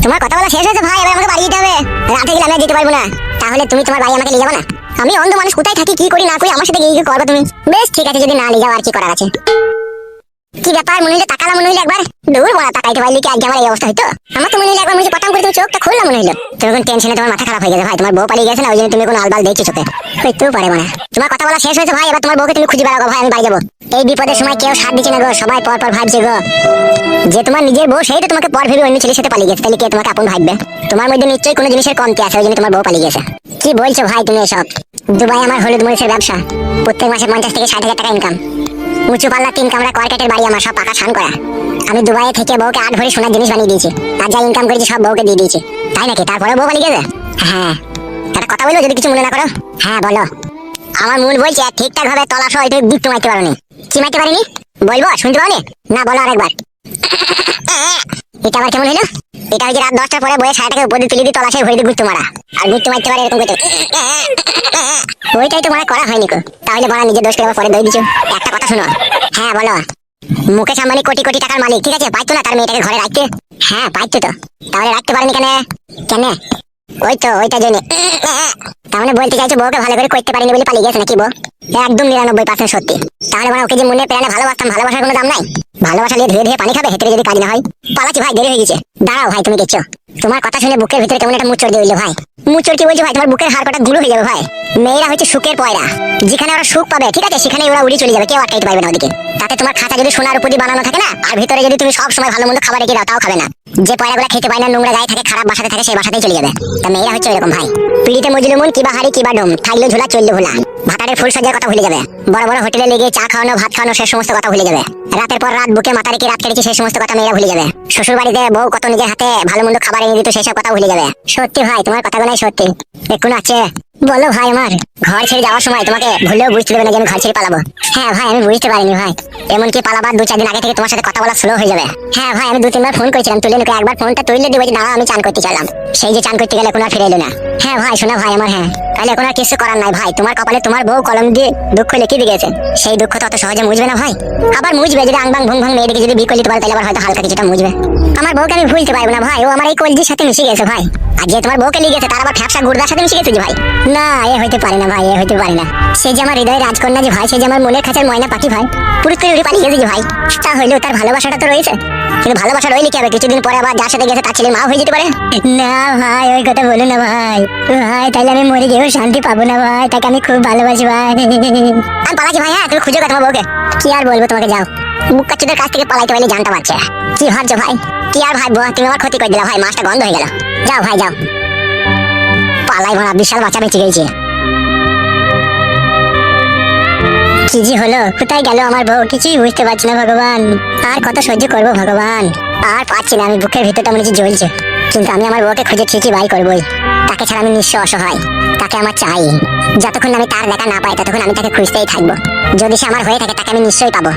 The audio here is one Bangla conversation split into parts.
তোমার কথা বলা শেষ হয়েছে ভাই, এবার আমাকে বাড়ি যেতে হবে। রাতে গেলে আমি যেতে পারবো না। তাহলে তুমি তোমার বাড়ি আমাকে নিয়ে যাবে না? আমি অন্ধ মানুষ, কোথায় থাকি কি করি না করি আমার সাথে গিয়ে কি করবে তুমি? বেশ ঠিক আছে, যদি না নিয়ে যাও আর কি করার আছে। কি ব্যাপার মনে হইলো তাকালাম, মনে হইলো একবার দূর বড়া তাকাইতে পারলি কি আজকে আমার এই অবস্থা হইতো? আমার তো মনে হইলো একবার মনে হচ্ছে পটাম করে তুমি চোখটা খুললাম মনে হইলো। তুমি কোন টেনশনে তোমার মাথা খারাপ হয়ে গেছে ভাই, তোমার বউ পালিয়ে গেছে না, ওই জন্য তুমি কোন আলবাল দেখছো চোখে। হইতেও পারে মানে। তোমার কথা বলা শেষ হয়েছে ভাই, এবার তোমার বউকে তুমি খুঁজে বেড়াও ভাই, আমি বাড়ি যাবো। এই বিপদের সময় কেউ সাথ দিচ্ছে না গো, সবাই পর পর ভাবছে গো। যে তোমার নিজের বউ সেই তো তোমাকে পর ভেবে অন্য ছেলের সাথে পালিয়ে গেছে, তাহলে কে তোমাকে আপন ভাববে? তোমার মধ্যে নিশ্চয়ই কোনো জিনিসের কমতি আছে, ওই জন্য তোমার বউ পালিয়ে গেছে। কি বলছো ভাই তুমি এসব? দুবাই আমার হলুদ মরিচের ব্যবসা, প্রত্যেক মাসে 50 থেকে 60 হাজার টাকা ইনকাম। উঁচু পাল্লা 3 কামরা কর্কেটের বাড়ি, আমার সব পাকা ছান করা। আমি দুবাইয়ে থেকে বউকে 8 ভরি সোনার জিনিস বানিয়ে দিয়েছি, আর যা ইনকাম করেছি সব বউকে দিয়ে দিয়েছি। তাই নাকি? তারপরে বউ পালিয়ে গেছে? হ্যাঁ। একটা কথা বলবো যদি কিছু মনে না করো? হ্যাঁ বলো। আমার মন বলছে ঠিকঠাক ভাবে তলা সহ এটা গিফট মারতে পারোনি। কি মারতে পারিনি বলবো? শুনতে পাওনি? না বলো আরেকবার। এটা আবার কেমন হইলো? এটা হচ্ছে রাত 10টার পরে বইয়ের সারাটাকে উপর দিয়ে তুলে দিয়ে তলাশায় ভরে দিয়ে গুড়তে মারা। আর গুড়তে মারতে পারে এরকম করতে। ওইটাই তো মনে করা হয়নি কো। তাহলে বলা নিজের দোষ করে পরে দই দিছো। একটা কথা শোনো। হ্যাঁ বলো। মুকেশ আম্বানি কোটি কোটি টাকার মালিক, ঠিক আছে, পাইতো না তার মেয়েটাকে ঘরে রাখতে? হ্যাঁ পাইতো তো। তাহলে রাখতে পারেনি কেন? কেন? ওই তো ওইটা জন্য। তার মানে বলতে চাইছো বউকে ভালো করে করতে পারিনি বলে পালিয়ে গেছে নাকি বউ? একদম 99% সত্যি। তাহলে মানে ওকে যে মনে প্রাণে ভালোবাসতাম, ভালোবাসার কোনো দাম নাই? ভালোবাসা নিয়ে ধীরে ধীরে পানি খাবে, হেঁটে যদি কাজ না হয়? পালাচ্ছি ভাই, দেরি হয়ে গেছে। দাঁড়াও ভাই, তুমি গেছো? তোমার কথা শুনে বুকের ভিতরে কেমন একটা মুচড় দিয়ে উঠলো ভাই। মুচড় কি বলছো ভাই? তোমার বুকের হাড় কটা গুঁড়ো হয়ে যাবে ভাই। মেয়েরা হচ্ছে সুখের পয়রা, যেখানে ওরা সুখ পাবে ঠিক আছে সেখানে ওরা উড়ে চলে যাবে, কেউ আটকাইতে পারবে না ওদিকে। তাতে তোমার খাঁচা যদি সোনার উপর দিয়ে বানানো থাকে না, আর ভিতরে যদি তুমি সব সময় ভালো মন্দ খাবার রেখে দাও তাও খাবে না। যে পয়রাগুলো খেতে পায় না, নোংরা গায়ে থাকে, খারাপ বাসাতে থাকে, সেই বাসাতেই চলে যাবে। তা মেয়েরা হচ্ছে এরকম ভাই। পিড়িতে মজলুমুন কিবা হাড়ি কিবা ডুম, থাকলো ঝুলা চললো ভোলা। ভাতারের ফুল সজ্জার কথা ভুলে যাবে। বড় বড় হোটেলে লেগে চা খাওয়ানো, ভাত খাওয়ানো, সে সমস্ত কথা ভুলে যাবে। রাতের পর রাত বুকে মাথা রেখে রাত কেটেছে, সেই সমস্ত কথা মেয়েরা ভুলে যাবে। শ্বশুর বাড়িতে বউ কত নিজের হাতে ভালো মন্দ খাবার এনে দিত, সেসব কথা ভুলে যাবে। সত্যি ভাই, তোমার কথাগুলোই সত্যি। এখন আছে বলো ভাই, আমার ঘর ছেড়ে যাওয়ার সময় তোমাকে ভুলেও বুঝতে দেবে না যে আমি ঘর ছেড়ে পালাবো। হ্যাঁ ভাই, আমি বুঝতে পারিনি ভাই। এমনকি পালাবার 2-4 দিন আগে থেকে তোমার সাথে কথা বলা স্লো হয়ে যাবে। হ্যাঁ ভাই, আমি 2-3 বার ফোন করেছিলাম, তুলে নিকে একবার ফোনটা তুলে দিবে যে না আমি চান করতে চাইলাম। সেই যে চান করতে গেলে কোনো আর ফিরে এলো না। হ্যাঁ ভাই শোনা ভাই আমার, হ্যাঁ তাহলে এখন আর কিছু করার নাই ভাই। তোমার কপালে তোমার বউ কলম দিয়ে দুঃখ লিখে দিয়েছে, সেই দুঃখ তো অত সহজে মুছবে না ভাই। আবার মুছবে যদি আংবাং ভুং ভাং মেয়েদিকে যদি বিয়ে করতে পারে, তাহলে আবার হয়তো হালকা কিছুটা মুছবে। আমার বউকে আমি ভুলতে পারবো না ভাই, ও আমার এই কলজির সাথে মিশে গেছে ভাই। আর যে তোমার বউকে নিয়ে গেছে তার আবার ফ্যাপসা গুড়দার সাথে মিশে গেছে যে ভাই। না এ হইতে পারে না ভাই, এ হইতে পারে না। সে যে আমার হৃদয়ের রাজকন্যা যে ভাই, সে যে আমার মনের খাঁচার ময়না পাখি ভাই, পুরো তুই উড়ে পালিয়ে গেছে যে ভাই। তা হইলেও তার ভালোবাসাটা তো রয়েছে। কিন্তু ভালোবাসা রইলে কি হবে? কিছুদিন পরে আবার যার সাথে গেছে তার ছেলে মা হয়ে যেতে পারে। না ভাই ওই কথা বলো না ভাই। ভাই তাহলে আমি মরে গিয়েও শান্তি পাবো না ভাই, তাকে আমি খুব ভালোবাসি ভাই। আমি পালাচ্ছি ভাই। হ্যাঁ তুমি খুঁজো তোমার বউকে। কি আর বলবো তোমাকে, যাও। মুক্কাচ্চুদের কাছ থেকে পালাইতে পারলে জানতে পারছে। কি ভাবছো ভাই? কি আর ভাববো, তুমি আমার ক্ষতি করে দিলা ভাই, মাছটা গন্ধ হয়ে গেল। যাও ভাই যাও। পালাই ভরা বিশাল বাচ্চা বেঁচে গেছে। কি যে হলো, কোথায় গেল আমার বউ, কিছুই বুঝতে পারছি না ভগবান। আর কত সহ্য করবো ভগবান, আর পারছি না। আমি বুকের ভিতরটা মনে হচ্ছে জ্বলছে। কিন্তু আমি আমার বউকে খুঁজে ঠিকই বাই করবোই। তাকে ছাড়া আমি নিঃস্ব অসহায়, তাকে আমার চাই। যতক্ষণ আমি তার দেখা না পাই ততক্ষণ আমি তাকে খুঁজতেই থাকবো। যদি সে আমার হয়ে থাকে তাকে আমি নিশ্চয়ই পাবো।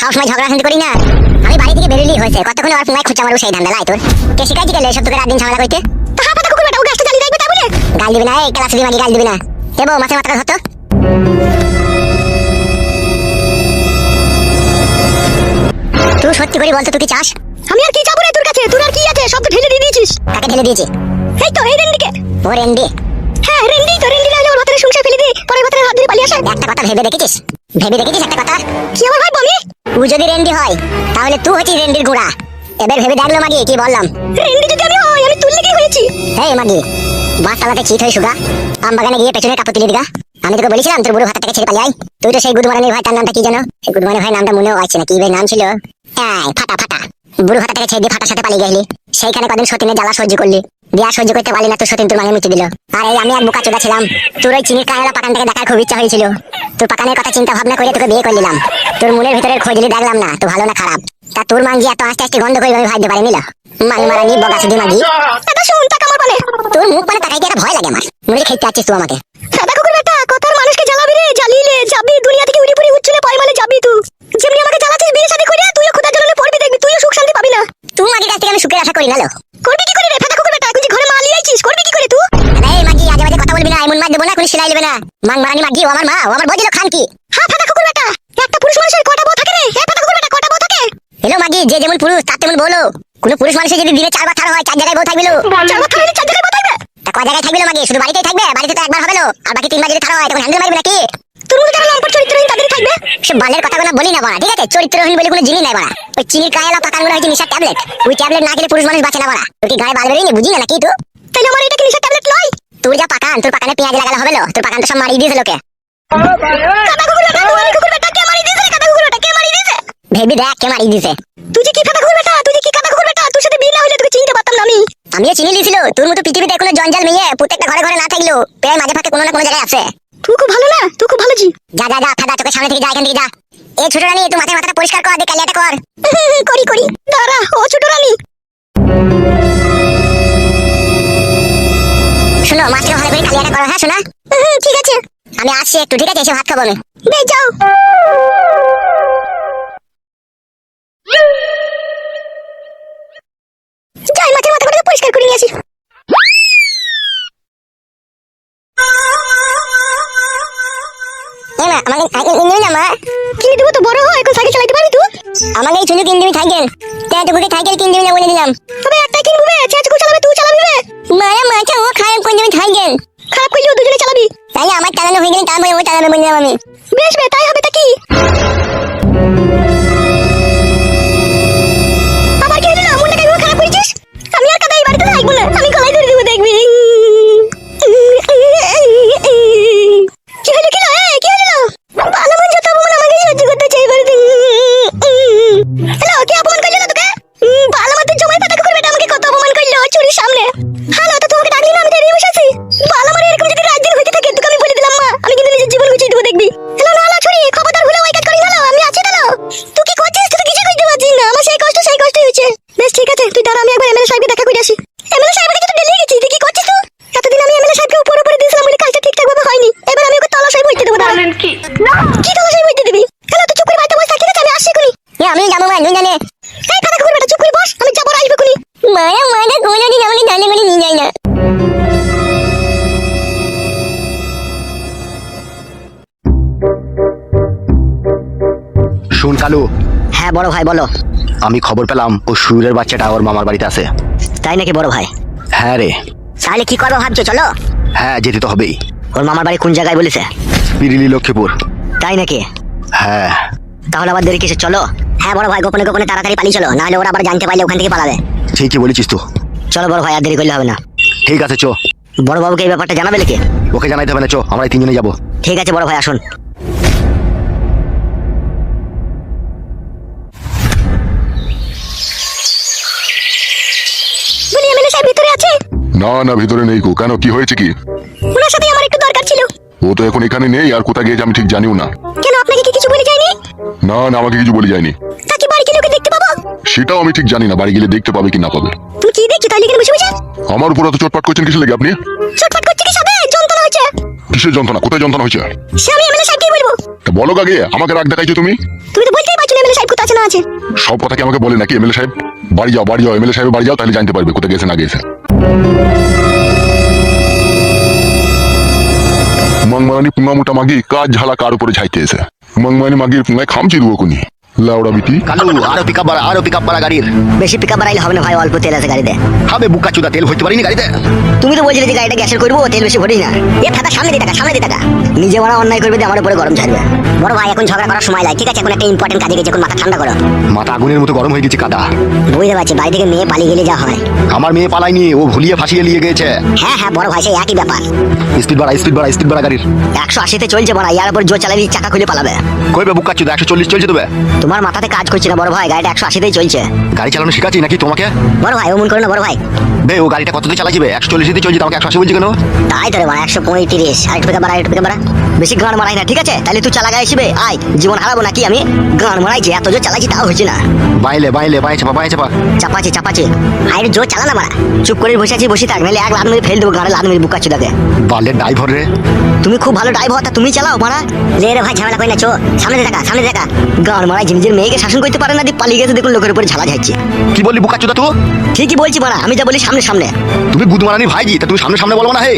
সবসময় ঝগড়া শান্তি করি না। আমি বাড়ি থেকে বেরোলেই হয়েছে, কতক্ষণ আর পুঙ্গায় খুঁজে মারবো সেই ধান্দা লাই তোর। কে শিখাইছি গেলে সব তোকে রাত দিন ঝামেলা করতে? তাহা পাতা কুকুর বেটা, ও গাছটা জ্বালিয়ে রাখবে তা বলে গাল দিবি না। এই ক্লাস দিবি গাল দিবি না। দেবো মাছের মাথাটা ধরতো। তুই সত্যি করে বলতো তুই কি চাস? আমি আর কি চাবো রে তোর কাছে, তোর আর কি আছে? সব তো ঢেলে দিয়ে দিয়েছিস। কাকে ঢেলে দিয়েছি? এই তো এই রেন্ডিকে। ও রেন্ডি? হ্যাঁ রেন্ডি তো। রেন্ডি না হলে ওর ভাতের সংসার ফেলে দিয়ে পরে ভাতের হাত ধরে পালিয়ে আসে। একটা কথা ভেবে দেখেছিস? ভেবে দেখেছিস একটা কথা? কি আমার ভাই বমি ও যদি রেন্ডি হয় তাহলে তুই হচ্ছিস রেন্ডির গুড়া। এবার ভেবে দেখলো মাগি কি বললাম। রেন্ডি যদি আমি হই আমি তুই লেগেই হয়েছি। হেই মাগি বাস চালাতে চিট হয়ে সুগা আম বাগানে গিয়ে পেছনে কাপড় তুলে দিগা। আমি তোকে বলেছিলাম তোর বুড়ো ভাতাটাকে ছেড়ে পালিয়ে আয়। তুই তো সেই গুদমারানির ভাই, তার নামটা কি জানো? সেই গুদমারানির ভাই নামটা মনেও আসছে না, কি ভাই নাম ছিল? ফাটা ফাটা। বুড়ো ভাতাটাকে ছেড়ে দিয়ে ফাটার সাথে পালিয়ে গেলি। সেইখানে কদিন সতীনের জ্বালা সহ্য করলি, বিয়া সহ্য করতে পারলি না, তোর সতীন তোর মাঙে মুচি দিল। আর এই আমি এক বোকা চোদা ছিলাম, তোর ওই চিনির কায়লা পাকানটাকে দেখার খুব ইচ্ছা হয়েছিল। তোর পাকানের কথা চিন্তা ভাবনা করে তোকে বিয়ে করে নিলাম। তোর মনের ভিতরের খোঁজ নিয়ে দেখলাম না তো ভালো না খারাপ। তা তোর মাঙ্গি এত আস্তে আস্তে গন্ধ করে আমি ভাবতে পারিনি। মাং মারানি বগা সুদি মাগি। এটা শুন টাকা আমার পানে। তোর মুখ পানে তাকাইতে একটা ভয় লাগে আমার। মনে খেতে আছিস তুই আমাকে। সাদা কুকুর বেটা, কত মানুষকে জ্বালাবি রে, জ্বালিলে যাবি দুনিয়া থেকে উড়ি পুরি উচ্চলে পয়মালে যাবি তুই। যেমনি আমাকে জ্বালাচ্ছিস বিয়ে শাদী করে তুইও খোদা জ্বালালে পড়বি, দেখবি তুইও সুখ শান্তি পাবি না। তুই মাগি কাছ থেকে আমি সুখের আশা করি না। করবি কি করে রে ফাটা কুকুর বেটা? তুই ঘরে মালি আইছিস, করবি কি করে তুই? আরে মাগি আজে বাজে কথা বলবি না, এমন মার দেব না, কোন সিলাই নেবে না। মাং মারানি মাগি ও আমার মা, ও আমার বই দিল খান কি। হ্যাঁ ফাটা কুকুর বেটা, একটা পুরুষ মানুষের কটা বউ থাকে রে? হ্যাঁ ফাটা কুকুর বেটা, কটা বউ থাকে? হেলো মাগি, যে যেমন পুরুষ তার তেমন বলো। কোন পুরুষ মানুষের যদি দিনে 4 বার ছাড়া হয় 4 জায়গায় বউ থাকবে। 4 বার ছাড়া 4 জায়গায় বউ থাকবে? তা কয় জায়গায় থাকবে মাগি? শুধু বাড়িতেই থাকবে? বাড়িতে তো একবার হবে না, আর বাকি 3 বার যদি ছাড়া হয় তখন হ্যান্ডেল মারবে নাকি? তোর মতো যারা লম্পট চরিত্রহীন তাদেরই থাকবে। সব বালের কথা কোনো বলি না বাড়া, ঠিক আছে? চরিত্রহীন বলে কোনো জিনিস নাই বাড়া। ওই চিনির কায়লা পাকানগুলো হচ্ছে নিশার ট্যাবলেট। ওই ট্যাবলেট না খেলে পুরুষ মানুষ বাঁচে না বাড়া। তোর কি গায়ে বাল বেরিয়ে বুঝি না নাকি তুই? তাহলে আমার এটা কি নিশার ট্যাবলেট নয়? তোর যা পাকান, তোর পাকানে পেঁয়াজ লাগালে হবে না? তোর পাকান তো সব মারিয়ে দিয়েছে লোকে। কাটা কুকুর বেটা, তুই কুকুর বেটা কে মারিয়ে দিয়েছে? কাটা কুকুর বেটা কে মারিয়ে দিয়েছে? ভেবি দেখ কে মারিয়ে দিয়েছে। তুই যে কি কাটা কুকুর বেটা, তুই যে কি কাটা কুকুর বেটা, তোর সাথে বিয়ে না হলে তোকে চিনতে পারতাম না আমি। আমিও চিনি দিয়েছিল। তোর মতো পৃথিবীতে কোনো জঞ্জাল মেয়ে প্রত্যেকটা ঘরে ঘরে না থাকলেও প্রায় মাঝে ফাঁকে কোনো না কোনো জায়গায় আছে। তুই খুব ভালো না, তুই খুব ভালো জি। যা যা যা ফাদা, তোকে সামনে থেকে যা, এখান থেকে যা। এই ছোট রানী তুই মাথাটা পরিষ্কার কর, দে কালিয়াটা কর। করি করি দাঁড়া। ও ছোট রানী শোনো, মাছটা ভালো করে কালিয়াটা করো। হ্যাঁ শোনা, ঠিক আছে আমি আসছি একটু, ঠিক আছে? এসে ভাত খাবো আমি। বেশ যাও। যাই মাছের মাথাটা পরিষ্কার করে নিয়ে আসি। কিনে দেবো তো বড় হয়, এখন সাইকেল চালাতে পারবি তুই? আমাকে এই সুযোগ কিনে দিবি সাইকেল। তোকে সাইকেল কিনে দিবি না বলে দিলাম। তবে একটাই কিনবো বে, চেঁচকু চালাবে তুই চালাবি বে? মায়া মাথা ও খারাপ করে দিবি সাইকেল। খারাপ করলে ও দুজনে চালাবি। তাই আমার চালানো হয়ে গেলে তারপরে ও চালাবে বলে দিলাম আমি। বেশ বে, তাই হবে তা কি? আবার কি হলো? মনটা কেন খারাপ করেছিস? আমি আর কাদাই বাড়িতে থাকবো না, আমি গলায় ধরে দেবো দেখবি। কি হলো কি হলো? কি হলো? ভালো মন যত অপমান আমাকে সহ্য করতে চাই বাড়িতে। হ্যালো, কি অপমান করলো না তোকে? ভালো মতো জমাই পাতা কুকুর বেটা আমাকে কত অপমান করলো চুরির সামনে। হ্যালো, তো তোমাকে ডাকলি না, আমি দাঁড়িয়ে বসে আছি। ভালো মানে এরকম যদি রাত দিন হইতে থাকে তোকে আমি বলে দিলাম মা, আমি কিন্তু নিজের জীবন গুছিয়ে দেবো দেখবি। হ্যালো না হলো ছুরি, খবরদার ভুলে ওই কাজ করি না। আমি আছি দাঁড়া। তুই কি করছিস? তুই কিছু করতে পারছিস না, আমার সেই কষ্টই হয়েছে। বেশ ঠিক আছে, তুই দাঁড়া, আমি একবার এমএলএ সাহেবকে দেখা করে আসি। এমএলএ সাহেবের কাছে তো ডেলি গেছিস, তুই কি করছিস তুই? এতদিন আমি এমএলএ সাহেবকে উপরে উপরে দিয়েছিলাম বলে কাজটা ঠিকঠাক ভাবে হয়নি। এবার আমি ওকে তলাশাই বইতে দেবো। দাঁড়া। কি তলাশাই বইতে দিবি? হ্যালো, তুই চুপ করে বাড়িতে বসে থাক, ঠিক আছে? আমি আসছি এখনই। আমি যাবো মা, তুই জানে। এই ফাটা কুকুর বেটা চুপ করে বস, আমি যাবো, আসবো এখনই। মায়া মায়া কোনোদিন আমাকে জানে বলে নিয়ে যায় না। শুন কালু। হ্যাঁ বড় ভাই বলো। আমি খবর পেলাম ও সুরের বাচ্চাটা ওর মামার বাড়িতে আছে। তাই নাকি বড় ভাই? হ্যাঁ রে। তাহলে কি করবো ভাবছো? চলো। হ্যাঁ যেতে তো হবেই। ওর মামার বাড়ি কোন জায়গায় বলেছে? পিরিলি লক্ষ্মীপুর। তাই নাকি? হ্যাঁ। তাহলে আবার দেরি কিসে? চলো। হ্যাঁ বড় ভাই, গোপনে গোপনে তাড়াতাড়ি পালিয়ে চলো, নাহলে ওরা আবার জানতে পারলে ওখান থেকে পালাবে। ঠিকই বলেছিস তো। চলো বড় ভাই, আর দেরি করলে হবে না। ঠিক আছে চো। বড় বাবুকে এই ব্যাপারটা জানাবে নাকি? ওকে জানাইতে হবে না, চো আমরা এই 3 জনে যাবো। ঠিক আছে বড় ভাই, আসুন। বলি এমএলএ সাহেব ভিতরে আছে? না না ভিতরে নেই গো। কেন, কি হয়েছে কি? ওনার সাথে আমার একটু দরকার ছিল। ও তো এখন এখানে নেই, আর কোথায় গিয়েছে আমি ঠিক জানিও না। কেন, আপনাকে কি কিছু বলে যায়নি? না না, আমাকে কিছু বলে যায়নি। তাকে বাড়ি গেলে ওকে দেখতে পাবো? সেটাও আমি ঠিক জানি না, বাড়ি গেলে দেখতে পাবে কি না পাবে। তুমি কি দেখছো তাহলে এখানে বসে বসে? আমার উপর এত চটপাট করছেন কিসের লেগে আপনি? ছটফট করছে কি সাথে? যন্ত্রণা হচ্ছে। কিসের যন্ত্রণা? কোথায় যন্ত্রণা হয়েছে? সে আমি এমএলএ সাহেবকে বলবো। তা বলো আগে, আমাকে রাগ দেখাইছো তুমি। তুমি তো বলতেই পারছো না এমএলএ সাহেব কোথায় আছে না আছে। সব কথা কি আমাকে বলে নাকি এমএলএ সাহেব? বাড়ি যাও বাড়ি যাও, এমএলএ সাহেব বাড়ি যাও, তাহলে জানতে পারবে কোথায় গেছে না গেছে। মংমারানি পুঙ্গা মোটা মাগি কাজ ঝালা কার উপরে ঝাইতে এসে। মংমারানি মাগির পুঙ্গায় খামচি দেবো কোনি। লাউড়া বিটি কালু আরো পিক আপ বাড়া গাড়ির। বেশি পিকআপ বাড়াইলে হবে না ভাই, অল্প তেল আছে গাড়িতে। হবে বুকা চুদা, তেল ভরতে পারিনি গাড়িতে। তুমি তো বলছিলে যে গাড়িটা গ্যাসের করবো, তেল বেশি ভরি না। এ ফাটা সামনে দিয়ে টাকা, সামনে দিয়ে টাকা। নিজে বড় অন্যায় করবে দিয়ে আমার উপরে গরম ছাড়বে। বড় ভাই এখন ঝগড়া করার সময় নাই, ঠিক আছে? এখন একটা ইম্পর্টেন্ট কাজে গেছে, এখন মাথা ঠান্ডা করো। মাথা আগুনের মতো গরম হয়ে গেছে কাদা। বুঝতে পারছি, বাড়ি থেকে মেয়ে পালিয়ে গেলে যা হয়। আমার মেয়ে পালাইনি, ও ভুলিয়ে ফাঁসিয়ে নিয়ে গেছে। হ্যাঁ হ্যাঁ বড় ভাই, সেই একই ব্যাপার। স্পিড বাড়া গাড়ির। 180-তে চলছে বড়, ইয়ার উপর জোর চালালে চাকা খুলে পালাবে। কইবে বুকা চুদা 140 চলছে তবে। তোমার মাথাতে কাজ করছে না বড় ভাই, গাড়িটা 180-তেই চলছে। গাড়ি চালানো শিখাচ্ছি নাকি তোমাকে? বড় ভাই অমন করো না বড় ভাই। বে ও গাড়িটা কততে চালাইবে? 140 চলছে, আমাকে 180 বলছে কেন? তাই তো রে ভাই, 135। আরেকটু পিকআপ বাড়া, আরেকটু পিকআপ বাড়া। বেশি গান মারাই না, ঠিক আছে? তাহলে তুই চালা গায়ে আসবে, আয় জীবন হারাবো নাকি আমি? গান মারাইছি, এত জোর চালাইছি তাও হচ্ছে না। বাইলে বাই চাপা। চাপাচ্ছে। আরে জোর চালা না বাড়া। চুপ করে বসে আছি, বসে থাক, নাহলে এক লাত মেরে ফেল দেবো গাড়ি, লাত মেরে বুকা চুদাকে। বালে ড্রাইভার রে। তুমি খুব ভালো ড্রাইভার, তা তুমি চালাও মারা। লে রে ভাই, ঝামেলা করি না, চো সামনে দেখা, সামনে দেখা। গান মারাই নিজের মেয়েকে শাসন করতে পারে না, দিয়ে পালিয়ে গেছে, দেখুন লোকের উপরে ঝালা যাচ্ছে। কি বললি বুকা চুদা তুই? ঠিকই বলছি মারা, আমি যা বলি সামনে সামনে। তুমি গুদমারানি ভাইজি, তা তুমি সামনে বলবো না হে।